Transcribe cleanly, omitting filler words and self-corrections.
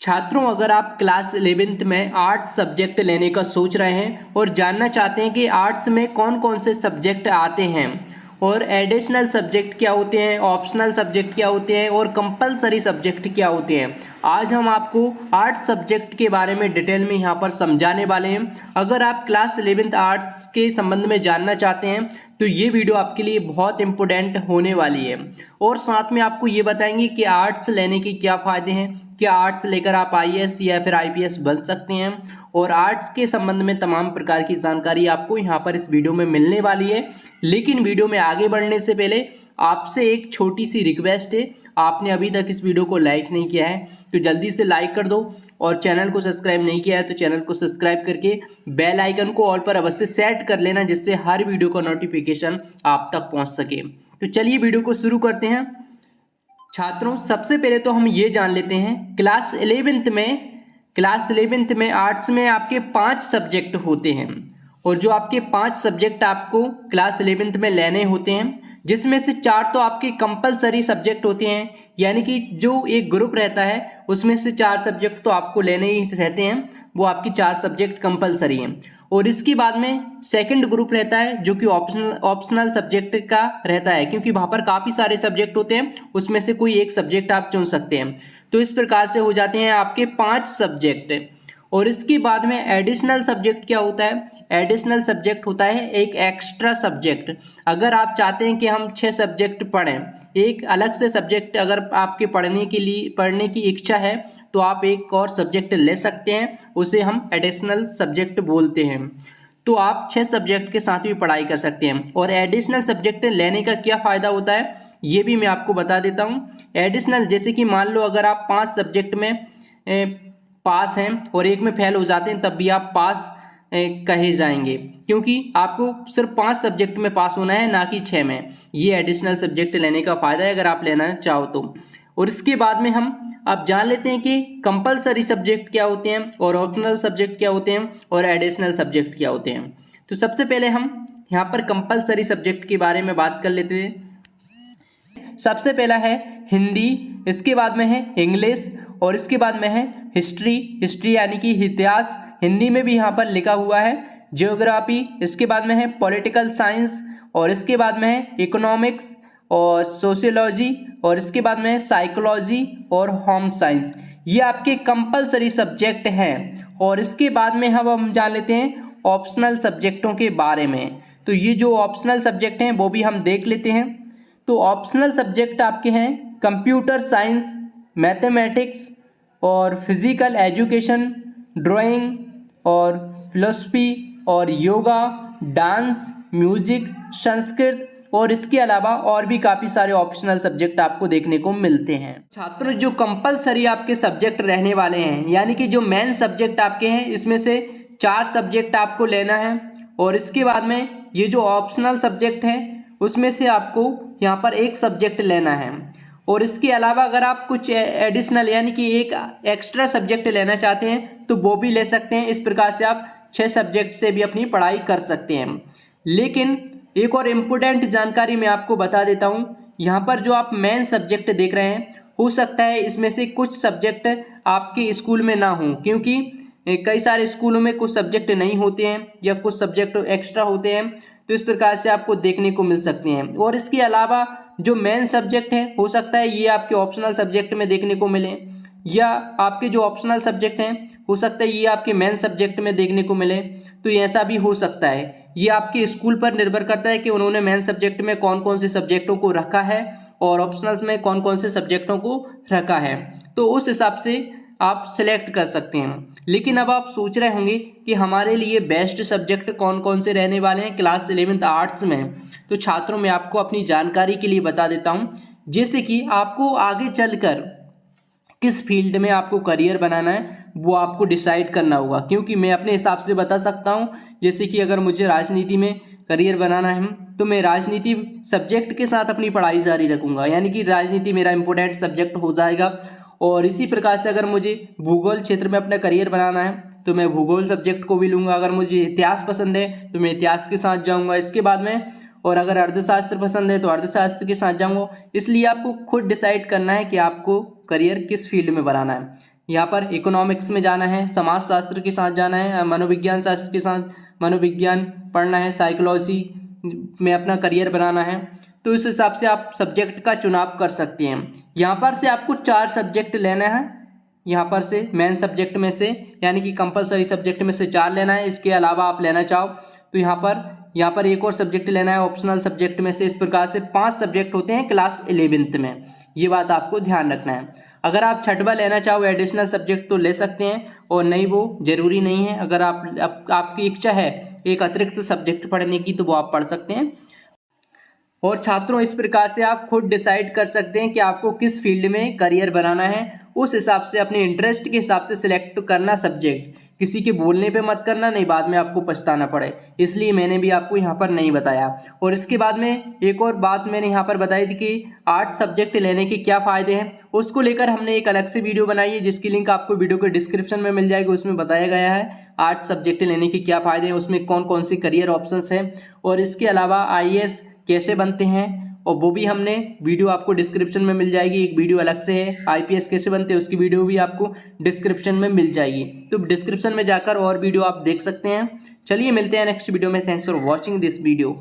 छात्रों, अगर आप क्लास 11th में आर्ट्स सब्जेक्ट लेने का सोच रहे हैं और जानना चाहते हैं कि आर्ट्स में कौन कौन से सब्जेक्ट आते हैं और एडिशनल सब्जेक्ट क्या होते हैं, ऑप्शनल सब्जेक्ट क्या होते हैं और कंपलसरी सब्जेक्ट क्या होते हैं, आज हम आपको आर्ट्स सब्जेक्ट के बारे में डिटेल में यहाँ पर समझाने वाले हैं। अगर आप क्लास 11th आर्ट्स के संबंध में जानना चाहते हैं तो ये वीडियो आपके लिए बहुत इंपॉर्टेंट होने वाली है और साथ में आपको ये बताएंगे कि आर्ट्स लेने के क्या फ़ायदे हैं, क्या आर्ट्स लेकर आप आईएएस या फिर आईपीएस बन सकते हैं और आर्ट्स के संबंध में तमाम प्रकार की जानकारी आपको यहाँ पर इस वीडियो में मिलने वाली है। लेकिन वीडियो में आगे बढ़ने से पहले आपसे एक छोटी सी रिक्वेस्ट है, आपने अभी तक इस वीडियो को लाइक नहीं किया है तो जल्दी से लाइक कर दो और चैनल को सब्सक्राइब नहीं किया है तो चैनल को सब्सक्राइब करके बेल आइकन को ऑल पर अवश्य सेट कर लेना, जिससे हर वीडियो का नोटिफिकेशन आप तक पहुँच सके। तो चलिए वीडियो को शुरू करते हैं। छात्रों, सबसे पहले तो हम ये जान लेते हैं क्लास 11th में आर्ट्स में आपके 5 सब्जेक्ट होते हैं और जो आपके 5 सब्जेक्ट आपको क्लास 11th में लेने होते हैं, जिसमें से 4 तो आपके कंपलसरी सब्जेक्ट होते हैं, यानी कि जो एक ग्रुप रहता है उसमें से 4 सब्जेक्ट तो आपको लेने ही रहते हैं, वो आपकी 4 सब्जेक्ट कंपलसरी हैं। और इसके बाद में सेकंड ग्रुप रहता है जो कि ऑप्शनल सब्जेक्ट का रहता है, क्योंकि वहाँ पर काफ़ी सारे सब्जेक्ट होते हैं, उसमें से कोई एक सब्जेक्ट आप चुन सकते हैं। तो इस प्रकार से हो जाते हैं आपके 5 सब्जेक्ट। और इसके बाद में एडिशनल सब्जेक्ट क्या होता है? एडिशनल सब्जेक्ट होता है एक एक्स्ट्रा सब्जेक्ट। अगर आप चाहते हैं कि हम 6 सब्जेक्ट पढ़ें, एक अलग से सब्जेक्ट अगर आपके पढ़ने की इच्छा है तो आप एक और सब्जेक्ट ले सकते हैं, उसे हम एडिशनल सब्जेक्ट बोलते हैं। तो आप 6 सब्जेक्ट के साथ भी पढ़ाई कर सकते हैं। और एडिशनल सब्जेक्ट लेने का क्या फ़ायदा होता है ये भी मैं आपको बता देता हूँ। एडिशनल जैसे कि मान लो अगर आप 5 सब्जेक्ट में पास हैं और एक में फेल हो जाते हैं तब भी आप पास कहे जाएंगे, क्योंकि आपको सिर्फ 5 सब्जेक्ट में पास होना है, ना कि 6 में। ये एडिशनल सब्जेक्ट लेने का फ़ायदा है अगर आप लेना चाहो तो। और इसके बाद में हम अब जान लेते हैं कि कंपलसरी सब्जेक्ट क्या होते हैं और ऑप्शनल सब्जेक्ट क्या होते हैं और एडिशनल सब्जेक्ट क्या होते हैं। तो सबसे पहले हम यहाँ पर कंपलसरी सब्जेक्ट के बारे में बात कर लेते हैं। सबसे पहला है हिंदी, इसके बाद में है इंग्लिश और इसके बाद में है हिस्ट्री यानी कि इतिहास, हिंदी में भी यहाँ पर लिखा हुआ है। ज्योग्राफी, इसके बाद में है पॉलिटिकल साइंस और इसके बाद में है इकोनॉमिक्स और सोशियोलॉजी और इसके बाद में है साइकोलॉजी और होम साइंस। ये आपके कंपलसरी सब्जेक्ट हैं। और इसके बाद में हम जान लेते हैं ऑप्शनल सब्जेक्टों के बारे में। तो ये जो ऑप्शनल सब्जेक्ट हैं वो भी हम देख लेते हैं। तो ऑप्शनल सब्जेक्ट आपके हैं कंप्यूटर साइंस, मैथमेटिक्स और फिजिकल एजुकेशन, ड्राइंग और फिलोसफी और योगा, डांस, म्यूजिक, संस्कृत और इसके अलावा और भी काफ़ी सारे ऑप्शनल सब्जेक्ट आपको देखने को मिलते हैं। छात्रों, जो कंपलसरी आपके सब्जेक्ट रहने वाले हैं, यानी कि जो मेन सब्जेक्ट आपके हैं, इसमें से 4 सब्जेक्ट आपको लेना है और इसके बाद में ये जो ऑप्शनल सब्जेक्ट हैं उसमें से आपको यहाँ पर एक सब्जेक्ट लेना है। और इसके अलावा अगर आप कुछ एडिशनल यानी कि एक एक्स्ट्रा सब्जेक्ट लेना चाहते हैं तो वो भी ले सकते हैं। इस प्रकार से आप 6 सब्जेक्ट से भी अपनी पढ़ाई कर सकते हैं। लेकिन एक और इम्पोर्टेंट जानकारी मैं आपको बता देता हूँ, यहाँ पर जो आप मेन सब्जेक्ट देख रहे हैं, हो सकता है इसमें से कुछ सब्जेक्ट आपके स्कूल में ना हों, क्योंकि कई सारे स्कूलों में कुछ सब्जेक्ट नहीं होते हैं या कुछ सब्जेक्ट एक्स्ट्रा होते हैं, तो इस प्रकार से आपको देखने को मिल सकते हैं। और इसके अलावा जो मेन सब्जेक्ट है हो सकता है ये आपके ऑप्शनल सब्जेक्ट में देखने को मिले, या आपके जो ऑप्शनल सब्जेक्ट हैं हो सकता है ये आपके मेन सब्जेक्ट में देखने को मिले। तो ऐसा भी हो सकता है। ये आपके स्कूल पर निर्भर करता है कि उन्होंने मेन सब्जेक्ट में कौन कौन से सब्जेक्टों को रखा है और ऑप्शनल्स में कौन कौन से सब्जेक्टों को रखा है, तो उस हिसाब से आप सिलेक्ट कर सकते हैं। लेकिन अब आप सोच रहे होंगे कि हमारे लिए बेस्ट सब्जेक्ट कौन कौन से रहने वाले हैं क्लास 11th आर्ट्स में। तो छात्रों, मैं आपको अपनी जानकारी के लिए बता देता हूं, जैसे कि आपको आगे चलकर किस फील्ड में आपको करियर बनाना है वो आपको डिसाइड करना होगा, क्योंकि मैं अपने हिसाब से बता सकता हूं। जैसे कि अगर मुझे राजनीति में करियर बनाना है तो मैं राजनीति सब्जेक्ट के साथ अपनी पढ़ाई जारी रखूँगा, यानी कि राजनीति मेरा इंपॉर्टेंट सब्जेक्ट हो जाएगा। और इसी प्रकार से अगर मुझे भूगोल क्षेत्र में अपना करियर बनाना है तो मैं भूगोल सब्जेक्ट को भी लूँगा। अगर मुझे इतिहास पसंद है तो मैं इतिहास के साथ जाऊँगा इसके बाद में। और अगर अर्थशास्त्र पसंद है तो अर्थशास्त्र के साथ जाऊँगा। इसलिए आपको खुद डिसाइड करना है कि आपको करियर किस फील्ड में बनाना है। यहाँ पर इकोनॉमिक्स में जाना है, समाजशास्त्र के साथ जाना है, मनोविज्ञान शास्त्र के साथ मनोविज्ञान पढ़ना है, साइकोलॉजी में अपना करियर बनाना है, तो इस हिसाब से आप सब्जेक्ट का चुनाव कर सकते हैं। यहाँ पर से आपको 4 सब्जेक्ट लेना है, यहाँ पर से मेन सब्जेक्ट में से, यानी कि कंपलसरी सब्जेक्ट में से 4 लेना है। इसके अलावा आप लेना चाहो तो यहाँ पर एक और सब्जेक्ट लेना है ऑप्शनल सब्जेक्ट में से। इस प्रकार से 5 सब्जेक्ट होते हैं क्लास 11th में, ये बात आपको ध्यान रखना है। अगर आप छठवा लेना चाहो एडिशनल सब्जेक्ट तो ले सकते हैं, और नहीं वो ज़रूरी नहीं है। अगर आपकी इच्छा है एक अतिरिक्त सब्जेक्ट पढ़ने की तो वो आप पढ़ सकते हैं। और छात्रों, इस प्रकार से आप खुद डिसाइड कर सकते हैं कि आपको किस फील्ड में करियर बनाना है। उस हिसाब से अपने इंटरेस्ट के हिसाब से सिलेक्ट करना सब्जेक्ट, किसी के बोलने पे मत करना, नहीं बाद में आपको पछताना पड़े। इसलिए मैंने भी आपको यहाँ पर नहीं बताया। और इसके बाद में एक और बात मैंने यहाँ पर बताई थी कि आर्ट्स सब्जेक्ट लेने के क्या फ़ायदे हैं, उसको लेकर हमने एक अलग से वीडियो बनाई है, जिसकी लिंक आपको वीडियो के डिस्क्रिप्शन में मिल जाएगी। उसमें बताया गया है आर्ट्स सब्जेक्ट लेने के क्या फ़ायदे हैं, उसमें कौन कौन सी करियर ऑप्शंस हैं, और इसके अलावा IAS कैसे बनते हैं, और वो भी हमने वीडियो आपको डिस्क्रिप्शन में मिल जाएगी। एक वीडियो अलग से है IPS कैसे बनते हैं, उसकी वीडियो भी आपको डिस्क्रिप्शन में मिल जाएगी। तो डिस्क्रिप्शन में जाकर और वीडियो आप देख सकते हैं। चलिए मिलते हैं नेक्स्ट वीडियो में। Thanks for watching this video.